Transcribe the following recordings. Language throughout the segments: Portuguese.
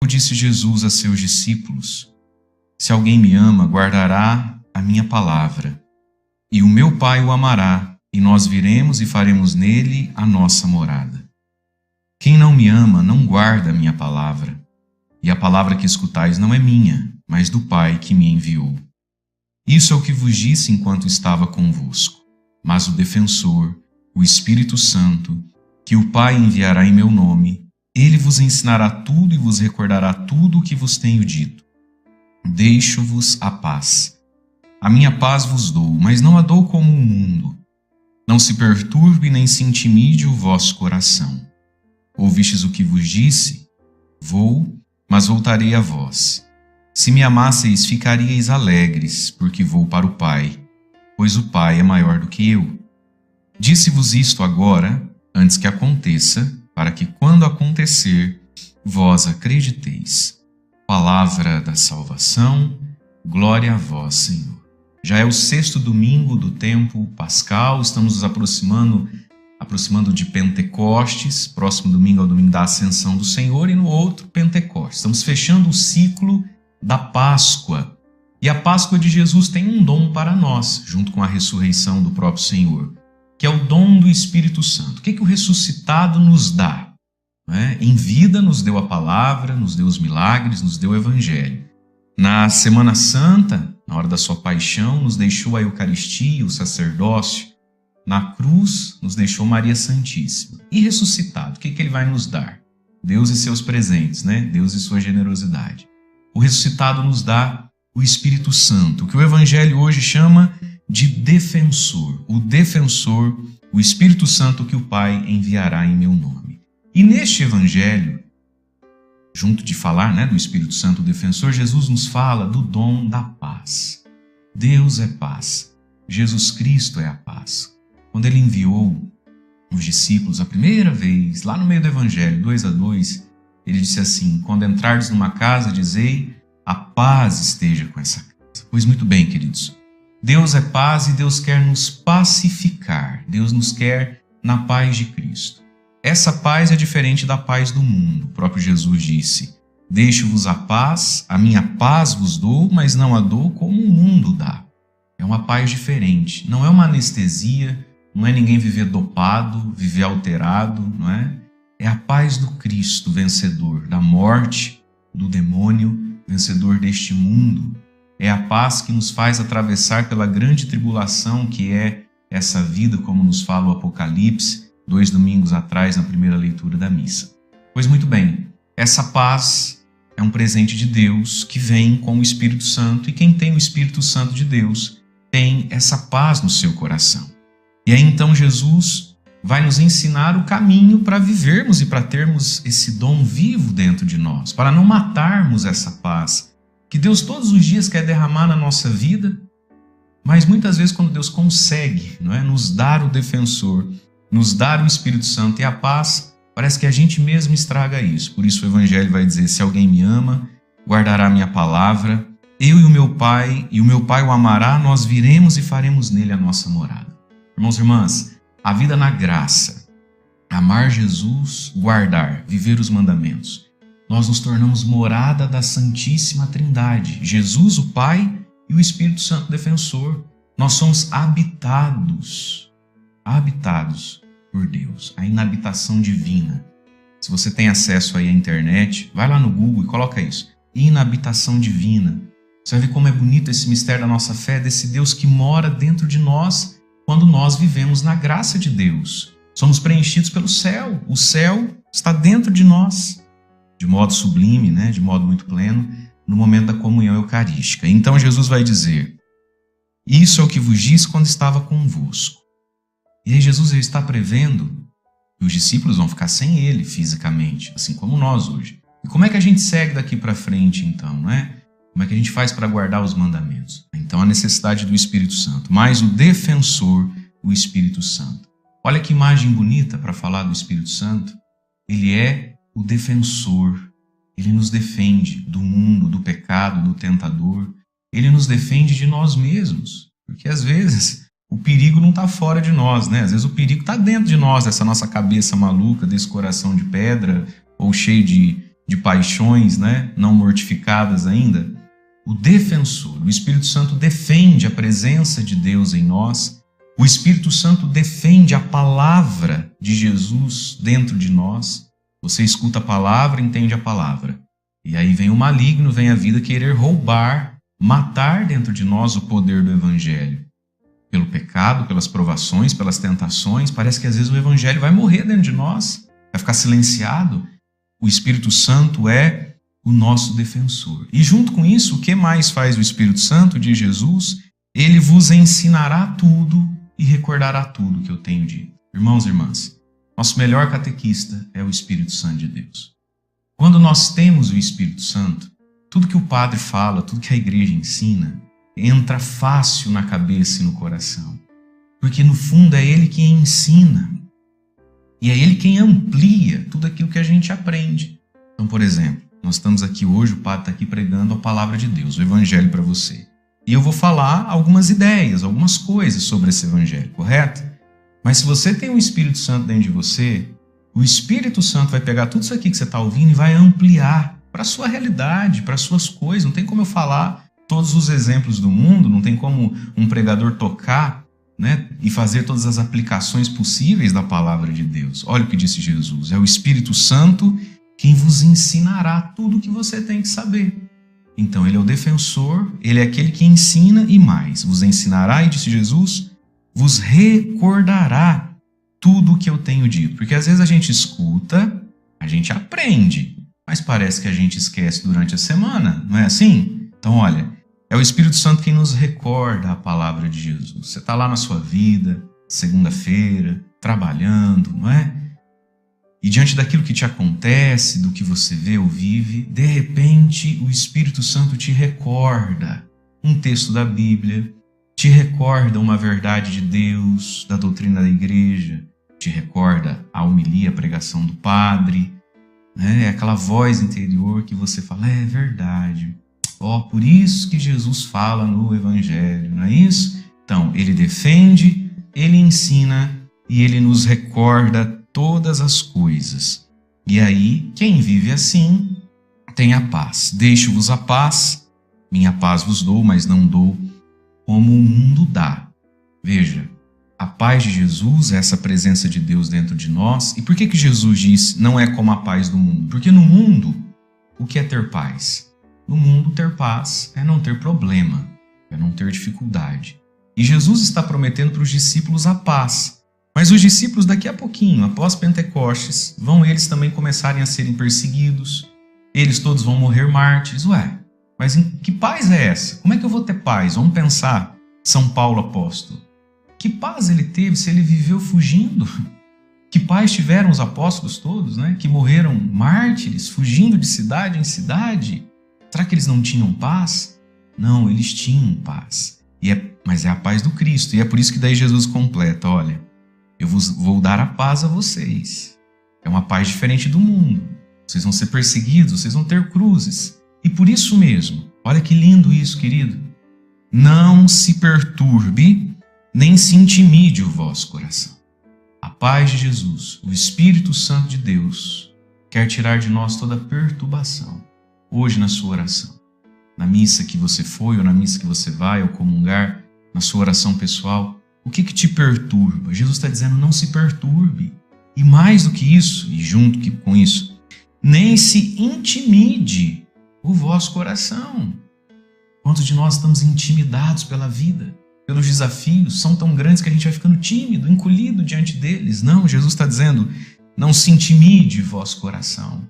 disse Jesus a seus discípulos: Se alguém me ama, guardará a minha palavra, e o meu Pai o amará, e nós viremos e faremos nele a nossa morada. Quem não me ama não guarda a minha palavra, e a palavra que escutais não é minha, mas do Pai que me enviou. Isso é o que vos disse enquanto estava convosco. Mas o defensor, o Espírito Santo, que o Pai enviará em meu nome, ele vos ensinará tudo e vos recordará tudo o que vos tenho dito. Deixo-vos a paz. A minha paz vos dou, mas não a dou como o mundo. Não se perturbe nem se intimide o vosso coração. Ouvistes o que vos disse? Vou, mas voltarei a vós. Se me amasseis, ficaríeis alegres, porque vou para o Pai, pois o Pai é maior do que eu. Disse-vos isto agora, antes que aconteça, para que quando acontecer, vós acrediteis. Palavra da salvação, glória a vós, Senhor. Já é o 6º domingo do tempo pascal, estamos nos aproximando de Pentecostes. Próximo domingo é o domingo da Ascensão do Senhor e no outro, Pentecostes. Estamos fechando o ciclo da Páscoa. E a Páscoa de Jesus tem um dom para nós, junto com a ressurreição do próprio Senhor, que é o dom do Espírito Santo. O que o ressuscitado nos dá? Em vida nos deu a palavra, nos deu os milagres, nos deu o Evangelho. Na Semana Santa, na hora da sua paixão, nos deixou a Eucaristia, o sacerdócio. Na cruz, nos deixou Maria Santíssima. E ressuscitado, o que ele vai nos dar? Deus e seus presentes, Deus e sua generosidade. O ressuscitado nos dá o Espírito Santo, o que o Evangelho hoje chama de defensor. O defensor, o Espírito Santo que o Pai enviará em meu nome. E neste Evangelho, junto de falar do Espírito Santo, o defensor, Jesus nos fala do dom da paz. Deus é paz. Jesus Cristo é a paz. Quando ele enviou os discípulos a primeira vez, lá no meio do Evangelho, 2:2, ele disse assim: quando entrardes numa casa, dizei, a paz esteja com essa casa. Pois muito bem, queridos. Deus é paz e Deus quer nos pacificar. Deus nos quer na paz de Cristo. Essa paz é diferente da paz do mundo. O próprio Jesus disse: deixo-vos a paz, a minha paz vos dou, mas não a dou como o mundo dá. É uma paz diferente. Não é uma anestesia, não é ninguém viver dopado, viver alterado, não é? É a paz do Cristo, vencedor da morte, do demônio, vencedor deste mundo. É a paz que nos faz atravessar pela grande tribulação que é essa vida, como nos fala o Apocalipse, 2 domingos atrás, na primeira leitura da missa. Pois muito bem, essa paz é um presente de Deus que vem com o Espírito Santo, e quem tem o Espírito Santo de Deus tem essa paz no seu coração. E aí então Jesus vai nos ensinar o caminho para vivermos e para termos esse dom vivo dentro de nós, para não matarmos essa paz que Deus todos os dias quer derramar na nossa vida, mas muitas vezes quando Deus consegue, nos dar o defensor, nos dar o Espírito Santo e a paz, parece que a gente mesmo estraga isso. Por isso o Evangelho vai dizer: se alguém me ama, guardará a minha palavra, eu e o meu Pai o amará, nós viremos e faremos nele a nossa morada. Irmãos e irmãs, a vida na graça, amar Jesus, guardar, viver os mandamentos, nós nos tornamos morada da Santíssima Trindade, Jesus, o Pai e o Espírito Santo defensor. Nós somos habitados por Deus, a inabitação divina. Se você tem acesso aí à internet, vai lá no Google e coloca isso, inabitação divina. Você vai ver como é bonito esse mistério da nossa fé, desse Deus que mora dentro de nós quando nós vivemos na graça de Deus. Somos preenchidos pelo céu, o céu está dentro de nós, de modo sublime, de modo muito pleno, no momento da comunhão eucarística. Então Jesus vai dizer: isso é o que vos disse quando estava convosco. E aí Jesus está prevendo que os discípulos vão ficar sem ele fisicamente, assim como nós hoje. E como é que a gente segue daqui para frente então, Como é que a gente faz para guardar os mandamentos? Então a necessidade do Espírito Santo, mais o defensor, o Espírito Santo. Olha que imagem bonita para falar do Espírito Santo. Ele é o defensor, ele nos defende do mundo, do pecado, do tentador. Ele nos defende de nós mesmos, porque às vezes o perigo não está fora de nós, Às vezes o perigo está dentro de nós, dessa nossa cabeça maluca, desse coração de pedra ou cheio de de paixões, né, não mortificadas ainda. O defensor, o Espírito Santo defende a presença de Deus em nós. O Espírito Santo defende a palavra de Jesus dentro de nós. Você escuta a palavra, entende a palavra. E aí vem o maligno, vem a vida querer roubar, matar dentro de nós o poder do Evangelho. Pelo pecado, pelas provações, pelas tentações, parece que às vezes o Evangelho vai morrer dentro de nós, vai ficar silenciado. O Espírito Santo é o nosso defensor. E junto com isso, o que mais faz o Espírito Santo de Jesus? Ele vos ensinará tudo e recordará tudo que eu tenho dito. Irmãos e irmãs, nosso melhor catequista é o Espírito Santo de Deus. Quando nós temos o Espírito Santo, tudo que o padre fala, tudo que a igreja ensina, entra fácil na cabeça e no coração. Porque no fundo é ele quem ensina. E é ele quem amplia tudo aquilo que a gente aprende. Então, por exemplo, nós estamos aqui hoje, o padre está aqui pregando a palavra de Deus, o Evangelho para você. E eu vou falar algumas ideias, algumas coisas sobre esse Evangelho, correto? Mas se você tem o Espírito Santo dentro de você, o Espírito Santo vai pegar tudo isso aqui que você está ouvindo e vai ampliar para a sua realidade, para as suas coisas. Não tem como eu falar todos os exemplos do mundo, não tem como um pregador tocar, né, e fazer todas as aplicações possíveis da palavra de Deus. Olha o que disse Jesus, é o Espírito Santo quem vos ensinará tudo o que você tem que saber. Então ele é o defensor, ele é aquele que ensina e mais. Vos ensinará, e disse Jesus, vos recordará tudo o que eu tenho dito. Porque às vezes a gente escuta, a gente aprende, mas parece que a gente esquece durante a semana, não é assim? Então olha, é o Espírito Santo quem nos recorda a palavra de Jesus. Você está lá na sua vida, segunda-feira, trabalhando, não é? E diante daquilo que te acontece, do que você vê ou vive, de repente o Espírito Santo te recorda um texto da Bíblia, te recorda uma verdade de Deus, da doutrina da igreja, te recorda a homilia, a pregação do padre, né? É aquela voz interior que você fala, é verdade. Por isso que Jesus fala no Evangelho, não é isso? Então, ele defende, ele ensina e ele nos recorda todas as coisas. E aí, quem vive assim, tem a paz. Deixo-vos a paz, minha paz vos dou, mas não dou como o mundo dá. Veja, a paz de Jesus é essa presença de Deus dentro de nós. E por que Jesus disse, não é como a paz do mundo? Porque no mundo, o que é ter paz? No mundo, ter paz é não ter problema, é não ter dificuldade. E Jesus está prometendo para os discípulos a paz. Mas os discípulos daqui a pouquinho, após Pentecostes, vão eles também começarem a serem perseguidos. Eles todos vão morrer mártires. Mas que paz é essa? Como é que eu vou ter paz? Vamos pensar, São Paulo apóstolo. Que paz ele teve se ele viveu fugindo? Que paz tiveram os apóstolos todos, né? Que morreram mártires, fugindo de cidade em cidade? Será que eles não tinham paz? Não, eles tinham paz. Mas é a paz do Cristo. E é por isso que daí Jesus completa, olha, eu vou dar a paz a vocês. É uma paz diferente do mundo. Vocês vão ser perseguidos, vocês vão ter cruzes. E por isso mesmo, olha que lindo isso, querido. Não se perturbe, nem se intimide o vosso coração. A paz de Jesus, o Espírito Santo de Deus, quer tirar de nós toda perturbação. Hoje na sua oração, na missa que você foi, ou na missa que você vai, ou comungar, na sua oração pessoal, o que te perturba? Jesus está dizendo, não se perturbe. E mais do que isso, e junto com isso, nem se intimide o vosso coração. Quantos de nós estamos intimidados pela vida, pelos desafios, são tão grandes que a gente vai ficando tímido, encolhido diante deles. Não, Jesus está dizendo, não se intimide o vosso coração.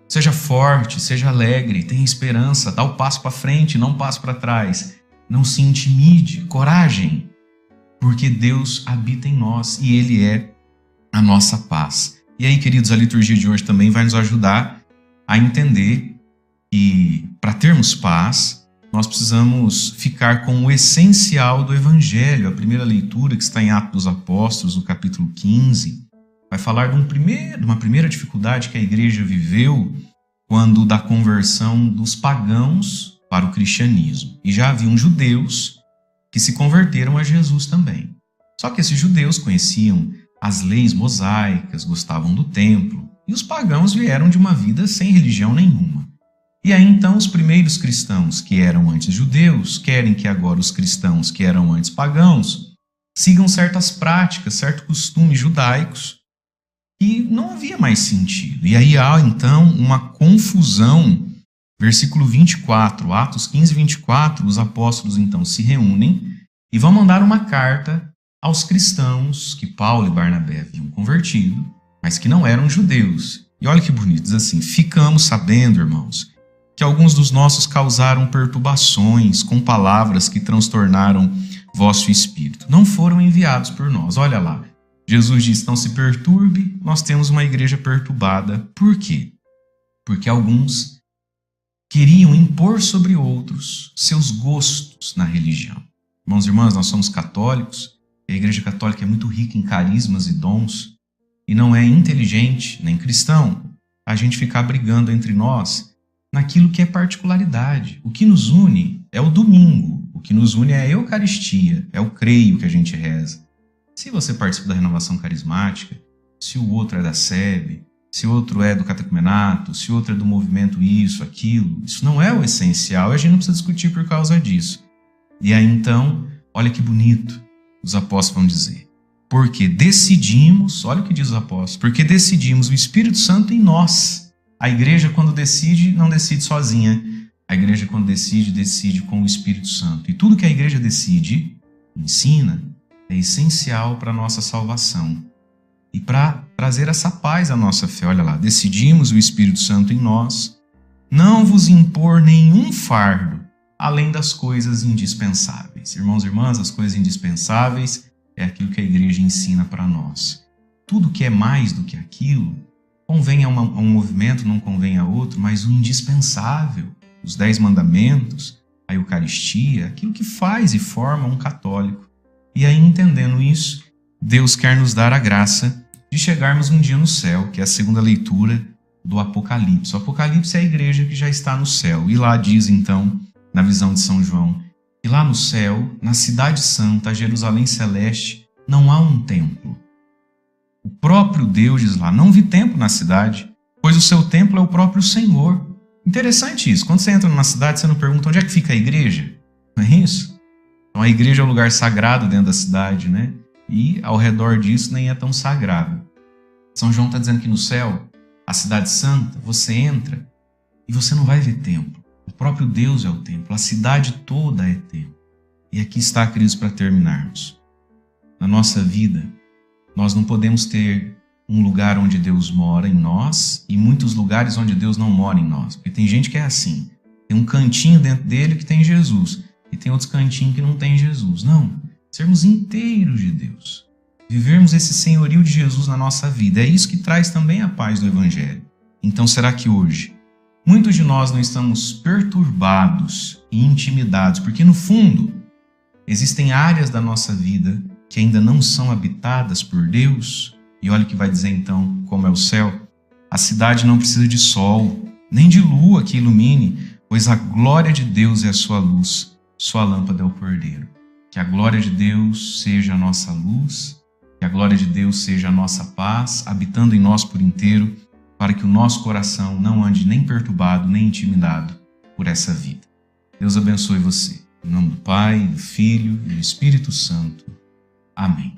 Seja forte, seja alegre, tenha esperança, dá o passo para frente, não o passo para trás. Não se intimide, coragem. Porque Deus habita em nós e Ele é a nossa paz. E aí, queridos, a liturgia de hoje também vai nos ajudar a entender que para termos paz, nós precisamos ficar com o essencial do Evangelho. A primeira leitura, que está em Atos dos Apóstolos, no capítulo 15, vai falar de uma primeira dificuldade que a igreja viveu quando da conversão dos pagãos para o cristianismo. E já haviam judeus que se converteram a Jesus também. Só que esses judeus conheciam as leis mosaicas, gostavam do templo, e os pagãos vieram de uma vida sem religião nenhuma. E aí então os primeiros cristãos que eram antes judeus querem que agora os cristãos que eram antes pagãos sigam certas práticas, certos costumes judaicos que não havia mais sentido. E aí há então uma confusão. Versículo 24, Atos 15, 24, os apóstolos então se reúnem e vão mandar uma carta aos cristãos que Paulo e Barnabé haviam convertido, mas que não eram judeus. E olha que bonito, diz assim: ficamos sabendo, irmãos, que alguns dos nossos causaram perturbações com palavras que transtornaram vosso espírito. Não foram enviados por nós. Olha lá, Jesus diz: não se perturbe, nós temos uma igreja perturbada. Por quê? Porque alguns queriam impor sobre outros seus gostos na religião. Irmãos e irmãs, nós somos católicos, e a Igreja Católica é muito rica em carismas e dons, e não é inteligente, nem cristão, a gente ficar brigando entre nós naquilo que é particularidade. O que nos une é o domingo, o que nos une é a Eucaristia, é o creio que a gente reza. Se você participa da renovação carismática, se o outro é da SEB, se o outro é do catecumenato, se o outro é do movimento isso, aquilo, isso não é o essencial e a gente não precisa discutir por causa disso. E aí então, olha que bonito, os apóstolos vão dizer: porque decidimos, olha o que diz os apóstolos, porque decidimos o Espírito Santo em nós. A igreja, quando decide, não decide sozinha. A igreja, quando decide, decide com o Espírito Santo. E tudo que a igreja decide, ensina, é essencial para a nossa salvação e para trazer essa paz à nossa fé. Olha lá, decidimos o Espírito Santo em nós, não vos impor nenhum fardo, além das coisas indispensáveis. Irmãos e irmãs, as coisas indispensáveis é aquilo que a igreja ensina para nós. Tudo que é mais do que aquilo, convém a um movimento, não convém a outro, mas o indispensável, os 10 mandamentos, a Eucaristia, aquilo que faz e forma um católico. E aí, entendendo isso, Deus quer nos dar a graça de chegarmos um dia no céu, que é a segunda leitura do Apocalipse. O Apocalipse é a igreja que já está no céu. E lá diz, então, na visão de São João, que lá no céu, na cidade santa, a Jerusalém celeste, não há um templo. O próprio Deus diz lá: não vi templo na cidade, pois o seu templo é o próprio Senhor. Interessante isso. Quando você entra numa cidade, você não pergunta onde é que fica a igreja. Não é isso? Então a igreja é um lugar sagrado dentro da cidade, né? E ao redor disso nem é tão sagrado. São João está dizendo que no céu, a cidade santa, você entra e você não vai ver templo. O próprio Deus é o templo, a cidade toda é templo. E aqui está, queridos, para terminarmos. Na nossa vida, nós não podemos ter um lugar onde Deus mora em nós e muitos lugares onde Deus não mora em nós. Porque tem gente que é assim, tem um cantinho dentro dele que tem Jesus e tem outros cantinhos que não tem Jesus. Não, sermos inteiros de Deus, vivermos esse senhorio de Jesus na nossa vida. É isso que traz também a paz do Evangelho. Então será que hoje muitos de nós não estamos perturbados e intimidados? Porque no fundo existem áreas da nossa vida que ainda não são habitadas por Deus. E olha o que vai dizer então como é o céu. A cidade não precisa de sol, nem de lua que ilumine, pois a glória de Deus é a sua luz, sua lâmpada é o Cordeiro. Que a glória de Deus seja a nossa luz, que a glória de Deus seja a nossa paz, habitando em nós por inteiro, para que o nosso coração não ande nem perturbado, nem intimidado por essa vida. Deus abençoe você. Em nome do Pai, do Filho e do Espírito Santo. Amém.